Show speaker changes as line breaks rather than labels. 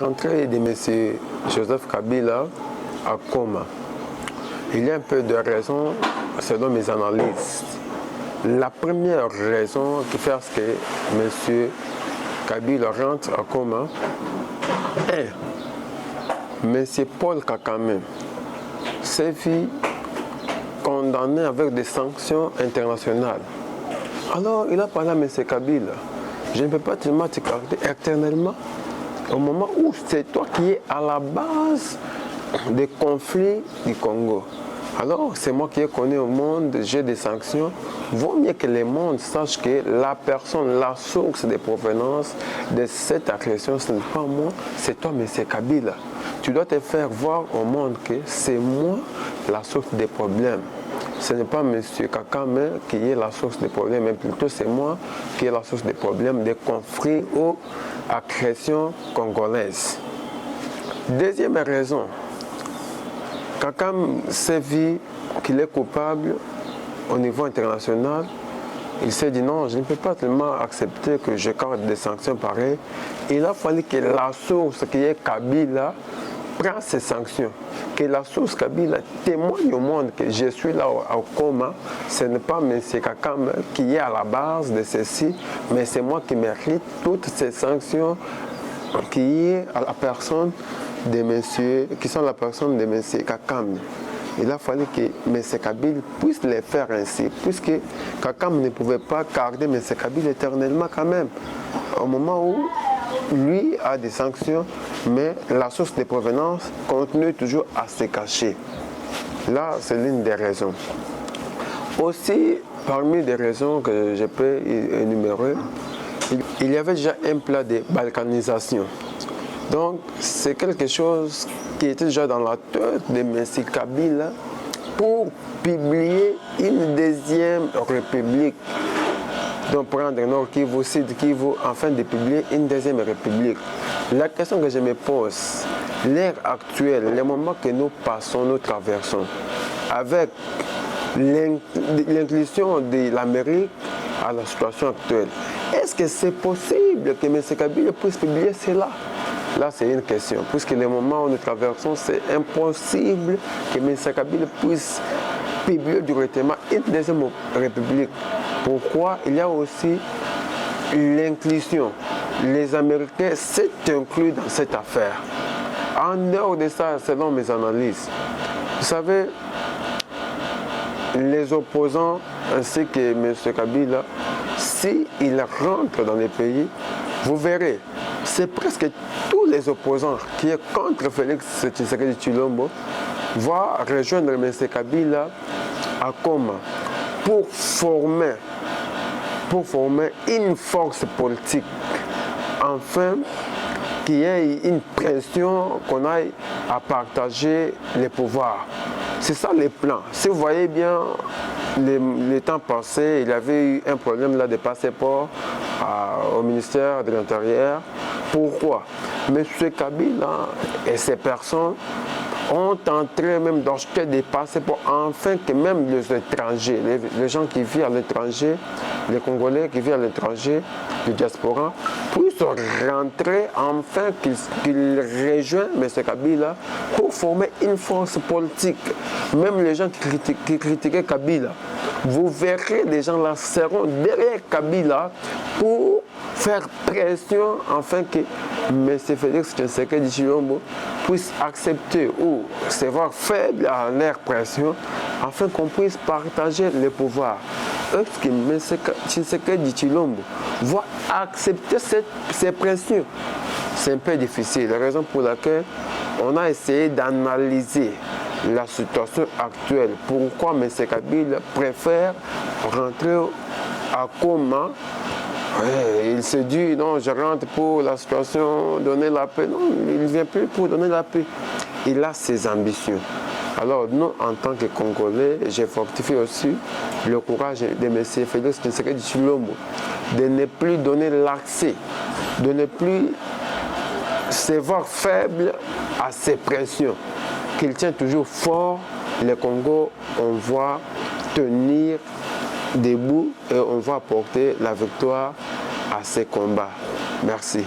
rentrée de M. Joseph Kabila à coma, il y a un peu de raisons selon mes analyses. La première raison qui fait que M. Kabila rentre à coma est M. Paul Kagame s'est vu condamné avec des sanctions internationales. Alors il a parlé à M. Kabila. Je ne peux pas tellement te garder éternellement au moment où c'est toi qui es à la base des conflits du Congo. Alors, c'est moi qui ai connu au monde, j'ai des sanctions. Vaut mieux que le monde sache que la personne, la source de provenance de cette agression, ce n'est pas moi, c'est toi, M. Kabila. Tu dois te faire voir au monde que c'est moi la source des problèmes. Ce n'est pas M. Kagame qui est la source des problèmes, mais plutôt c'est moi qui est la source des problèmes, des conflits ou agressions congolaises. Deuxième raison, Kagame s'est vu qu'il est coupable au niveau international. Il s'est dit non, je ne peux pas tellement accepter que je garde des sanctions pareilles. Il a fallu que la source qui est Kabila prenne ces sanctions. Que la source Kabila témoigne au monde que je suis là au coma. Ce n'est pas M. Kagame qui est à la base de ceci, mais c'est moi qui mérite toutes ces sanctions qui est à la personne de monsieur, qui sont la personne de M. Kagame. Il a fallu que M. Kabila puisse les faire ainsi, puisque Kagame ne pouvait pas garder M. Kabila éternellement quand même. Au moment où lui a des sanctions, mais la source de provenance continue toujours à se cacher. Là, c'est l'une des raisons. Aussi, parmi les raisons que je peux énumérer, il y avait déjà un plan de balkanisation. Donc, c'est quelque chose qui était déjà dans la tête de M. Kabila pour publier une deuxième république. Donc, prendre Nord Kivu, Sud Kivu, afin de publier une deuxième république. La question que je me pose, l'ère actuelle, le moment que nous passons, nous traversons, avec l'inclusion de l'Amérique à la situation actuelle, est-ce que c'est possible que M. Kabila puisse publier cela? Là, c'est une question, puisque le moment où nous traversons, c'est impossible que M. Kabila puisse publier directement une deuxième république. Pourquoi? Il y a aussi l'inclusion. Les Américains s'est inclus dans cette affaire. En dehors de ça, selon mes analyses, vous savez, les opposants ainsi que M. Kabila, s'il rentre dans les pays, vous verrez, c'est presque tous les opposants qui sont contre Félix Tshisekedi Tshilombo vont rejoindre M. Kabila à Goma pour former une force politique, enfin qu'il y ait une pression qu'on aille à partager les pouvoirs. C'est ça le plan. Si vous voyez bien, le temps passé, il y avait eu un problème là de passeport au ministère de l'Intérieur. Pourquoi? M. Kabila et ces personnes ont tenté même d'acheter des passeports afin que même les étrangers, les gens qui vivent à l'étranger, les Congolais qui vivent à l'étranger, les diaspora, puissent rentrer afin qu'ils rejoignent M. Kabila pour former une force politique. Même les gens qui critiquaient Kabila, vous verrez des gens là seront derrière Kabila pour faire pression afin que M. Félix Tshisekedi Tshilombo puisse accepter ou se voir faible à leur pression afin qu'on puisse partager le pouvoir. Est-ce que M. Tshisekedi Tshilombo va accepter ces pressions? C'est un peu difficile. La raison pour laquelle on a essayé d'analyser la situation actuelle. Pourquoi M. Kabila préfère rentrer à Goma? Il se dit non, je rentre pour la situation, donner la paix. Non, il ne vient plus pour donner la paix. Il a ses ambitions. Alors nous, en tant que Congolais, j'ai fortifié aussi le courage de M. Félix Tshisekedi Tshilombo de ne plus donner l'accès, de ne plus se voir faible à ses pressions. Qu'il tient toujours fort, le Congo, on va tenir debout et on va apporter la victoire à ces combats. Merci.